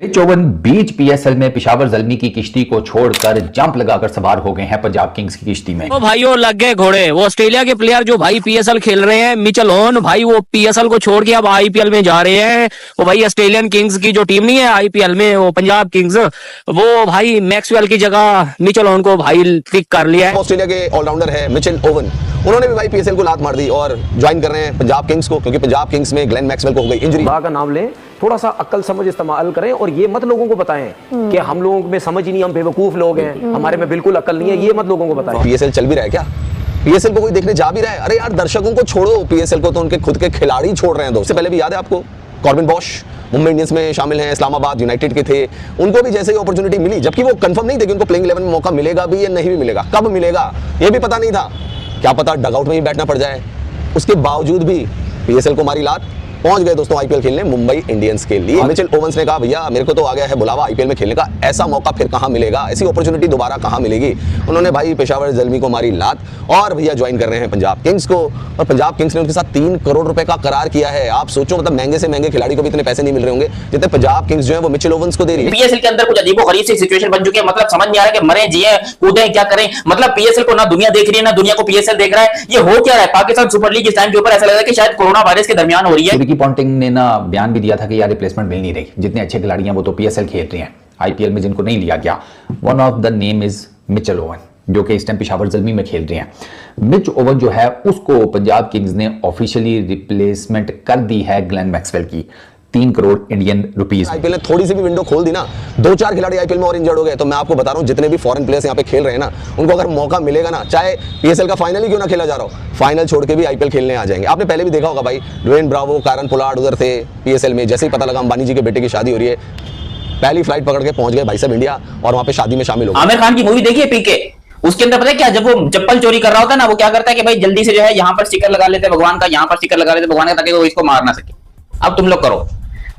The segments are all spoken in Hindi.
चौवन बीच पीएसएल में पेशावर ज़ल्मी की किश्ती को छोड़कर जंप लगाकर सवार हो गए हैं पंजाब किंग्स की किश्ती में। तो भाइयों लग गए घोड़े। वो ऑस्ट्रेलिया के प्लेयर जो भाई पीएसएल खेल रहे हैं, मिचेल ओवन भाई, वो पीएसएल को छोड़ के अब आईपीएल में जा रहे हैं। वो भाई ऑस्ट्रेलियन किंग्स की जो टीम नहीं है आईपीएल में, वो पंजाब किंग्स, वो भाई मैक्सवेल की जगह मिचेल ओवन को भाई पिक कर लिया है। ऑस्ट्रेलिया के ऑलराउंडर है मिचेल ओवन, उन्होंने भी भाई पीएसएल को लात मार दी और ज्वाइन कर रहे हैं पंजाब किंग्स को, क्योंकि पंजाब किंग्स में ग्लेन मैक्सवेल को हो गई इंजरी। का नाम लें, थोड़ा सा अक्ल समझ इस्तेमाल करें और ये मत लोगों को बताएं कि हम लोगों में समझ ही नहीं, हम बेवकूफ लोग हैं, हमारे में बिल्कुल अक्ल नहीं है, ये मत लोगों को बताएं। पीएसएल चल भी रहा है क्या? पीएसएल को कोई देखने जा भी रहा है? अरे यार दर्शकों को छोड़ो, पीएसएल को तो उनके खुद के खिलाड़ी छोड़ रहे हैं। दोस्त से पहले भी याद है आपको, कॉर्बिन बॉश मुंबई इंडियंस में शामिल हैं, इस्लामाबाद यूनाइटेड के थे, उनको भी जैसे ही अपॉर्चुनिटी मिली, जबकि वो कंफर्म नहीं थे कि उनको प्लेइंग 11 में मौका मिलेगा भी या नहीं भी मिलेगा, कब मिलेगा ये भी पता नहीं था, क्या पता डगआउट में ही बैठना पड़ जाए। उसके बावजूद भी पीएसएल को मारी लात, पहुंच गए दोस्तों आईपीएल खेलने मुंबई इंडियंस के लिए। मिचेल ओवन्स ने कहा भैया मेरे को तो आ गया है बुलावा आईपीएल में खेलने का, ऐसा मौका फिर कहां मिलेगा, ऐसी अपॉर्चुनिटी दोबारा कहां मिलेगी। उन्होंने भाई पेशावर ज़ल्मी को मारी लात और भैया ज्वाइन कर रहे हैं पंजाब किंग्स को, और पंजाब किंग्स ने उनके साथ 3 करोड़ रुपए का करार किया है। आप सोचो, मतलब महंगे से महंगे खिलाड़ी को भी इतने पैसे नहीं मिल रहे होंगे जितने पंजाब किंग्स जो है वो मिचेल ओवन्स को दे रही है। पीएसएल के अंदर कुछ अजीबोगरीब सी सिचुएशन बन चुकी है, मतलब समझ नहीं आ रहा है कि मरे जिए कूदें क्या करें। मतलब पीएसएल को ना दुनिया देख रही है ना दुनिया को पीएसएल देख रहा है, ये हो क्या रहा है। पाकिस्तान सुपर लीग इस टाइम के ऊपर ऐसा लग रहा है कि शायद कोरोना वायरस के दरमियान हो रही है। रिकी पॉन्टिंग ने ना बयान भी दिया था कि यार रिप्लेसमेंट मिल नहीं रही, जितने अच्छे खिलाड़ी हैं वो तो पीएसएल खेल रहे हैं, आईपीएल में जिनको नहीं लिया गया। One of the name is Mitchell oven, जो कि इस टाइम पेशावर ज़ल्मी में खेल रहे हैं। मिच ओवन जो है उसको पंजाब किंग्स ने ऑफिशियली रिप्लेसमेंट कर दी है ग्लेन मैक्सवेल की 3 करोड़ इंडियन रुपीस। आईपीएल ने थोड़ी सी भी विंडो खोल दी ना, 2-4 खिलाड़ी आईपीएल में और इंजर्ड हो गए, तो मैं आपको बता रहा हूं जितने भी फॉरेन प्लेयर्स यहां पे खेल रहे हैं ना, उनको अगर मौका मिलेगा ना, चाहे पीएसएल का फाइनल ही क्यों ना खेला जा रहा हो, फाइनल छोड़ के भी आईपीएल खेलने आ जाएंगे। आपने पहले भी देखा होगा भाई, ड्वेन ब्रावो, कारन पोलार्ड उधर थे पीएसएल में, जैसे ही पता लगा अंबानी जी के बेटे की शादी हो रही है, पहली फ्लाइट पकड़ के पहुंच गए भाई साहब इंडिया और वहां पे शादी में शामिल हो गए। आमिर खान की मूवी देखिए पीके, उसके अंदर पता है क्या, जब वो चप्पल चोरी कर रहा होता है ना, वो क्या करता है कि भाई जल्दी से जो है यहाँ पर स्टिकर लगा लेते हैं भगवान का, यहाँ पर स्टिकर लगा लेते हैं भगवान का, ताकि वो इसको मार ना सके। अब तुम लोग करो,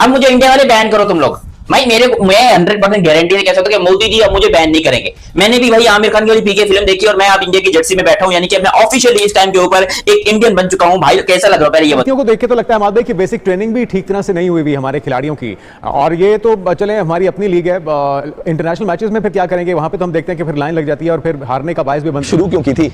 अब मुझे इंडिया वाले बैन करो तुम लोग। भाई मैं 100% गारंटी से कह सकता हूं कि मोदी जी अब मुझे बैन नहीं करेंगे। मैंने भी भाई आमिर खान की वाली पीके फिल्म देखी और मैं अब इंडिया की जर्सी में बैठा हूं, यानी कि मैं ऑफिशियली इस टाइम के ऊपर एक इंडियन बन चुका हूं। भाई कैसा लग रहा है पहले ये बताओ। को देख के तो लगता है भाई कि बेसिक ट्रेनिंग भी ठीक तरह से नहीं हुई हमारे खिलाड़ियों की, और ये तो चले हमारी अपनी लीग है, इंटरनेशनल मैचेस में फिर क्या करेंगे, वहां पे तो हम देखते हैं कि फिर लाइन लग जाती है और फिर हारने का बायस भी बन। शुरू क्यों की थी,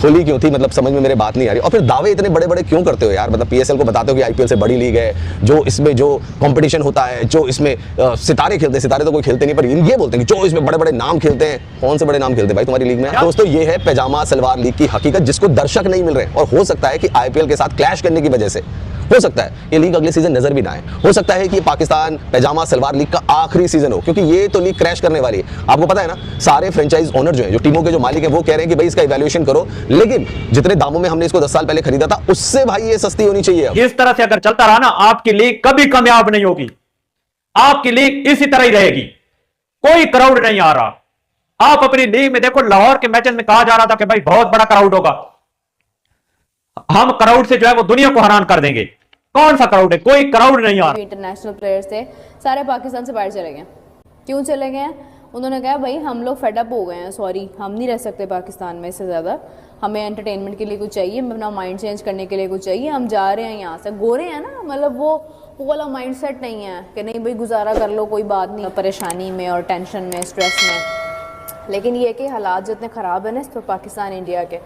खोली क्यों थी, मतलब समझ में मेरे बात नहीं आ रही। और फिर दावे इतने बड़े बड़े क्यों करते हो यार, मतलब पीएसएल को बताते हो कि आईपीएल से बड़ी लीग है, जो इसमें जो कंपटीशन होता है, जो इसमें सितारे खेलते हैं, सितारे तो कोई खेलते नहीं, पर ये बोलते हैं कि जो इसमें बड़े बड़े नाम खेलते हैं। कौन से बड़े नाम खेलते हैं भाई तुम्हारी लीग में? दोस्तों ये है पैजामा सलवार लीग की हकीकत, जिसको दर्शक नहीं मिल रहे, और हो सकता है कि आईपीएल के साथ क्लैश करने की वजह से हो सकता है ये लीग अगले सीजन नजर भी ना आए। हो सकता है कि पाकिस्तान पैजामा सलवार लीग का आखिरी सीजन हो, क्योंकि ये तो लीग क्रैश करने वाली है। आपको पता है ना, सारे फ्रेंचाइज ओनर जो है, जो टीमों के जो मालिक है, वो कह रहे हैं कि भाई इसका इवैल्यूएशन करो, लेकिन जितने दामों में हमने इसको 10 साल पहले खरीदा था उससे भाई ये सस्ती होनी चाहिए। इस तरह से अगर चलता रहा ना, आपकी लीग कभी कामयाब नहीं होगी, आपकी लीग इसी तरह ही रहेगी, कोई क्राउड नहीं आ रहा। आप अपनी लीग में देखो, लाहौर के मैचेस में कहा जा रहा था कि भाई बहुत बड़ा क्राउड होगा, हम क्राउड से जो है वो दुनिया को हैरान कर देंगे। कौन सा क्राउड है? कोई क्राउड नहीं आ रहा। इंटरनेशनल प्लेयर्स थे सारे पाकिस्तान से बाहर चले गए। क्यों चले गए? उन्होंने कहा भाई हम लोग फेडअप हो गए हैं, सॉरी हम नहीं रह सकते पाकिस्तान में, इससे ज़्यादा हमें एंटरटेनमेंट के लिए कुछ चाहिए, अपना माइंड चेंज करने के लिए कुछ चाहिए, हम जा रहे हैं यहाँ से। गोरे हैं ना, मतलब वो वाला माइंड सेट नहीं है कि नहीं भाई गुजारा कर लो, कोई बात नहीं, परेशानी में और टेंशन में, स्ट्रेस में। लेकिन ये कि हालात जितने ख़राब हैं ना इस पाकिस्तान इंडिया के,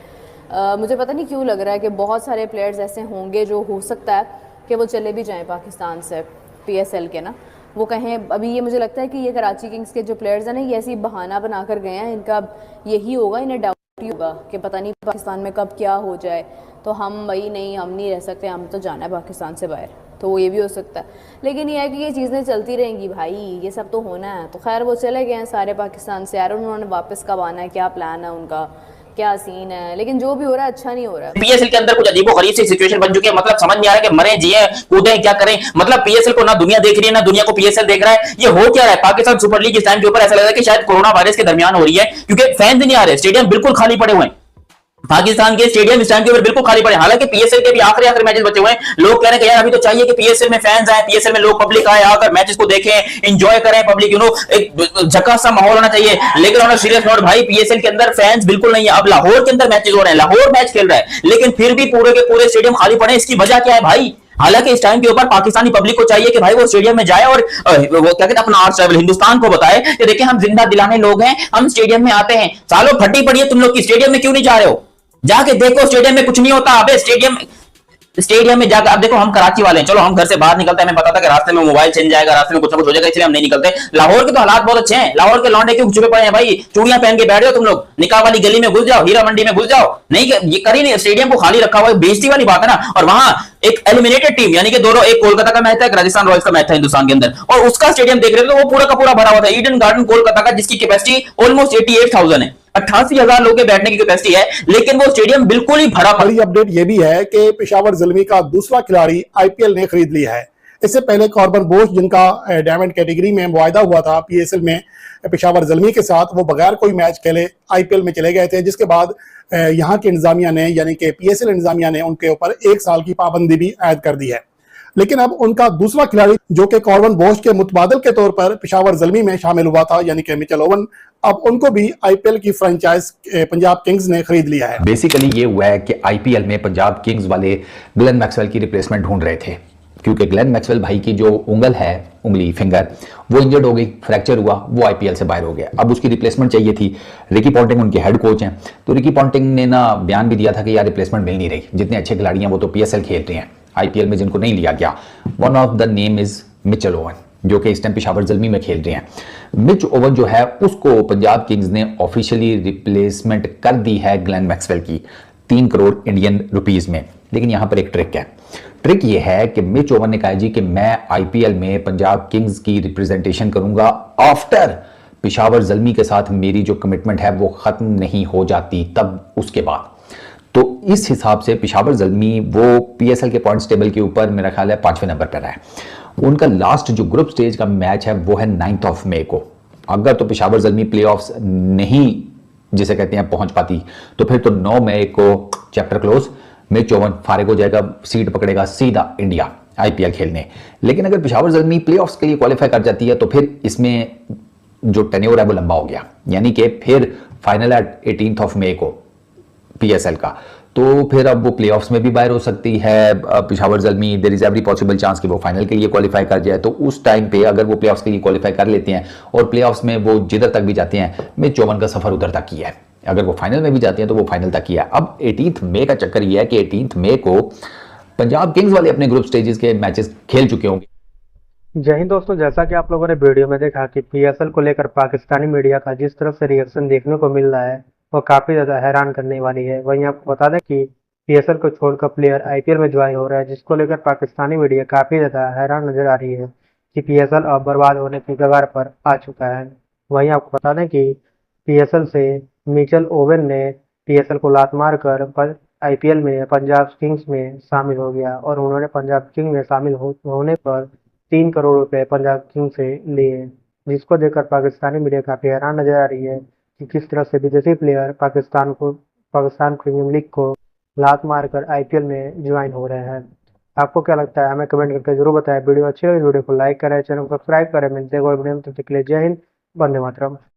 मुझे पता नहीं क्यों लग रहा है कि बहुत सारे प्लेयर्स ऐसे होंगे जो हो सकता है कि वो चले भी जाएं पाकिस्तान से, पीएसएल के ना, वो कहें। अभी ये मुझे लगता है कि ये कराची किंग्स के जो प्लेयर्स हैं ना, ये ऐसी बहाना बना कर गए हैं, इनका यही होगा, इन्हें डाउट ही होगा कि पता नहीं पाकिस्तान में कब क्या हो जाए, तो हम भाई नहीं, हम नहीं रह सकते, हम तो जाना है पाकिस्तान से बाहर, तो वो ये भी हो सकता है। लेकिन ये है कि ये चीज़ें चलती रहेंगी भाई, ये सब तो होना है। तो खैर वो चले गए हैं सारे पाकिस्तान से यार, उन्होंने वापस कब आना है, क्या प्लान है उनका, क्या सीन है, लेकिन जो भी हो रहा है अच्छा नहीं हो रहा है। पीएसएल के अंदर कुछ अजीबोगरीब सी सिचुएशन बन चुकी है, मतलब समझ नहीं आ रहा है कि मरे जिए कूदें क्या करें। मतलब पीएसएल को ना दुनिया देख रही है ना दुनिया को पीएसएल देख रहा है, ये हो क्या रहा है। पाकिस्तान सुपर लीग इस टाइम के ऊपर ऐसा लग रहा है कि शायद कोरोना वायरस के दरमियान हो रही है, क्योंकि फैंस नहीं आ रहे, स्टेडियम बिल्कुल खाली पड़े हुए हैं। पाकिस्तान के स्टेडियम इस टाइम के ऊपर बिल्कुल खाली पड़े। हालांकि पीएसएल के भी आखिरी मैचेस बचे हुए हैं, लोग कह रहे हैं कि यार अभी तो चाहिए कि पीएसएल में फैंस आए, पीएसएल में लोग पब्लिक आए, आकर मैचेस को देखें, एंजॉय करें, पब्लिक एक झकास सा माहौल होना चाहिए। लेकिन ऑन सीरियस नोट भाई, पीएसएल के अंदर फैंस बिल्कुल नहीं है। अब लाहौर के अंदर मैचेस हो रहे हैं, लाहौर मैच खेल रहा है, लेकिन फिर भी पूरे के पूरे स्टेडियम खाली पड़े। इसकी वजह क्या है भाई? हालांकि इस टाइम के ऊपर पाकिस्तानी पब्लिक को चाहिए कि भाई वो स्टेडियम में जाए और वो क्या कहते हैं अपना आर्ट ट्रैवल हिंदुस्तान को बताए कि देखिए हम जिंदा दिलाने लोग हैं, हम स्टेडियम में आते हैं। सालों फटी पड़ी है तुम लोग की, स्टेडियम में क्यों नहीं जा रहे हो? जाके देखो स्टेडियम में कुछ नहीं होता। अबे स्टेडियम में जाकर, अब देखो हम कराची वाले हैं, चलो हम घर से बाहर निकलते हैं, हमें पता था कि रास्ते में मोबाइल छिन जाएगा, रास्ते में कुछ ना कुछ हो जाएगा, इसलिए हम नहीं निकलते। लाहौर के तो हालात बहुत अच्छे हैं। लाहौर के लौंडे क्यों छुपे पड़े हैं भाई? चूड़ियां पहन के बैठ जाओ तुम लोग, निकाह वाली गली में घुस जाओ, हीरा मंडी में घुस जाओ। नहीं, ये करी नहीं, स्टेडियम को खाली रखा हुआ है, बेइज्जती वाली बात है ना। और वहां एक एलिमिनेटेड टीम यानी कि दोनों, एक कोलकाता का मैच था, एक राजस्थान रॉयल्स का मैच था हिंदुस्तान के अंदर, और उसका स्टेडियम देख रहे थे तो वो पूरा का पूरा भरा हुआ था। ईडन गार्डन कोलकाता का, जिसकी कैपेसिटी ऑलमोस्ट 88,000 है, 88,000 लोगों के बैठने की कैपेसिटी है, लेकिन वो स्टेडियम बिल्कुल ही भरा। बड़ी अपडेट ये भी है कि पेशावर ज़ल्मी का दूसरा खिलाड़ी आईपीएल ने खरीद लिया है। इससे पहले कॉर्बन बोश, जिनका डायमंड कैटेगरी में मुआहदा हुआ था पीएसएल में पेशावर ज़ल्मी के साथ, वो बगैर कोई मैच खेले आईपीएल में चले गए थे, जिसके बाद यहाँ की इंतजामिया ने यानी कि पीएसएल इंतजामिया ने उनके ऊपर 1 साल की पाबंदी भी आयद कर दी है। लेकिन अब उनका दूसरा खिलाड़ी, जो कि कॉर्बन बोश के मुतबादल के तौर पर पेशावर ज़ल्मी में शामिल हुआ था, यानी कि मिचेल ओवन, अब उनको भी आईपीएल की फ्रेंचाइज पंजाब किंग्स ने खरीद लिया है। बेसिकली ये हुआ है कि आईपीएल में पंजाब किंग्स वाले ग्लेन मैक्सवेल की रिप्लेसमेंट ढूंढ रहे थे, क्योंकि ग्लेन मैक्सवेल भाई की जो उंगली फिंगर वो इंजर्ड हो गई, फ्रैक्चर हुआ, वो आईपीएल से बाहर हो गया। अब उसकी रिप्लेसमेंट चाहिए थी। रिकी पॉन्टिंग उनके हेड कोच हैं, तो रिकी पॉन्टिंग ने ना बयान भी दिया था कि यार रिप्लेसमेंट मिल नहीं रही, जितने अच्छे खिलाड़ी हैं वो तो पीएसएल खेल रहे हैं, आईपीएल में जिनको नहीं लिया गया। One of the name is Mitchell oven, जो कि इस टाइम पेशावर ज़ल्मी में खेल रहे हैं। मिच ओवन जो है उसको पंजाब किंग्स ने ऑफिशियली रिप्लेसमेंट कर दी है ग्लेन मैक्सवेल की 3 करोड़ इंडियन रुपीस में। लेकिन यहां पर एक ट्रिक है। ट्रिक ये है कि मिच ओवन ने कहा जी कि मैं आईपीएल में पंजाब किंग्स की रिप्रेजेंटेशन करूंगा आफ्टर पेशावर ज़ल्मी के साथ मेरी जो कमिटमेंट है वो खत्म नहीं हो जाती, तब उसके बाद। तो इस हिसाब से पेशावर ज़ल्मी वो पीएसएल के पॉइंट्स टेबल के ऊपर मेरा ख्याल है 5वें नंबर पर है। उनका लास्ट जो ग्रुप स्टेज का मैच है वो है 9 मई को। अगर तो पेशावर ज़ल्मी प्लेऑफ्स नहीं जिसे कहते हैं पहुंच पाती, तो फिर तो 9 मई को चैप्टर क्लोज, मिच ओवन फारिग हो जाएगा, सीट पकड़ेगा सीधा इंडिया आईपीएल खेलने। लेकिन अगर पेशावर ज़ल्मी प्लेऑफ्स के लिए क्वालिफाई कर जाती है तो फिर इसमें जो टेन्योर है वो लंबा हो गया, यानी कि फिर फाइनल है 18 मई को पीएसएल का, तो फिर अब वो प्लेऑफ्स में भी बाहर हो सकती है Peshawar Zalmi. There is every possible chance कि वो फाइनल के लिए क्वालिफाई कर जाए। तो उस टाइम पे अगर वो प्लेऑफ्स के लिए क्वालिफाई कर लेते हैं और प्लेऑफ्स में वो जिधर तक भी जाते हैं, मिच ओवन का सफर उधर तक किया है। अगर वो फाइनल में भी जाते हैं तो वो फाइनल तक किया है। अब 18 मई का चक्कर ये है कि 18 मई को पंजाब किंग्स वाले अपने ग्रुप स्टेजेस के मैचेस खेल चुके होंगे। जय हिंद दोस्तों, जैसा कि आप लोगों ने वीडियो में देखा कि पीएसएल को लेकर पाकिस्तानी मीडिया का जिस तरह से रिएक्शन देखने को मिल रहा है वो काफ़ी ज़्यादा हैरान करने वाली है। वहीं आपको बता दें कि पीएसएल को छोड़कर प्लेयर आईपीएल में ज्वाइन हो रहा है, जिसको लेकर पाकिस्तानी मीडिया काफ़ी ज़्यादा हैरान नजर आ रही है कि पीएसएल अब बर्बाद होने की कगार पर आ चुका है। वहीं आपको बता दें कि पीएसएल से मिचेल ओवन ने पीएसएल को लात मार कर आईपीएल में पंजाब किंग्स में शामिल हो गया और उन्होंने पंजाब किंग्स में शामिल होने पर 3 करोड़ रुपए पंजाब किंग्स से लिए, जिसको देखकर पाकिस्तानी मीडिया काफ़ी हैरान नजर आ रही है कि किस तरह से विदेशी प्लेयर पाकिस्तान प्रीमियर लीग को लात मारकर आईपीएल में ज्वाइन हो रहे हैं। आपको क्या लगता है हमें कमेंट करके जरूर बताएं। वीडियो अच्छी लगी वीडियो को लाइक करें, चैनल को सब्सक्राइब करें। मिलते हैं कोई वीडियो में, तब तक के लिए जय हिंद, वंदे मातरम।